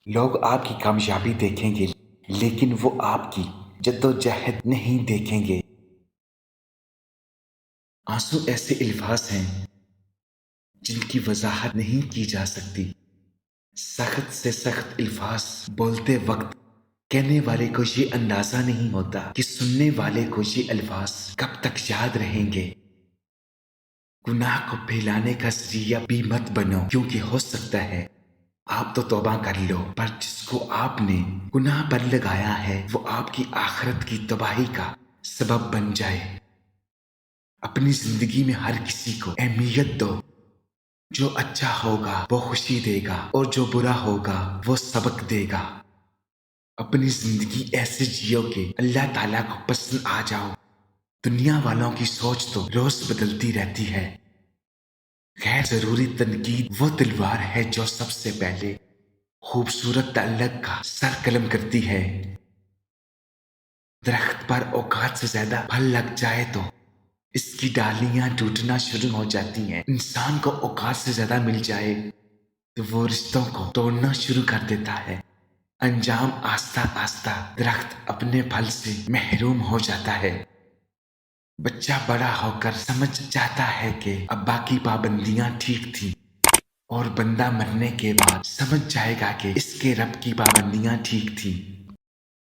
لوگ آپ کی کامیابی دیکھیں گے لیکن وہ آپ کی جدوجہد نہیں دیکھیں گے۔ آنسو ایسے الفاظ ہیں جن کی وضاحت نہیں کی جا سکتی۔ سخت سے سخت الفاظ بولتے وقت کہنے والے کو یہ اندازہ نہیں ہوتا کہ سننے والے کو یہ الفاظ کب تک یاد رہیں گے۔ گناہ کو پھیلانے کا ذریعہ بھی مت بنو، کیونکہ ہو سکتا ہے آپ تو توبہ کر لو پر جس کو آپ نے گناہ پر لگایا ہے وہ آپ کی آخرت کی تباہی کا سبب بن جائے۔ اپنی زندگی میں ہر کسی کو اہمیت دو۔ جو اچھا ہوگا وہ خوشی دے گا اور جو برا ہوگا وہ سبق دے گا۔ اپنی زندگی ایسے جیو کہ اللہ تعالیٰ کو پسند آ جاؤ۔ دنیا والوں کی سوچ تو روز بدلتی رہتی ہے۔ غیر ضروری تنقید وہ تلوار ہے جو سب سے پہلے خوبصورت تعلق کا سر قلم کرتی ہے۔ درخت پر اوقات سے زیادہ پھل لگ جائے تو اس کی ڈالیاں ٹوٹنا شروع ہو جاتی ہیں۔ انسان کو اوقات سے زیادہ مل جائے تو وہ رشتوں کو توڑنا شروع کر دیتا ہے۔ انجام آہستہ آہستہ درخت اپنے پھل سے محروم ہو جاتا ہے۔ بچہ بڑا ہو کر سمجھ جاتا ہے کہ ابا کی پابندیاں ٹھیک تھیں، اور بندہ مرنے کے بعد سمجھ جائے گا کہ اس کے رب کی پابندیاں ٹھیک تھیں۔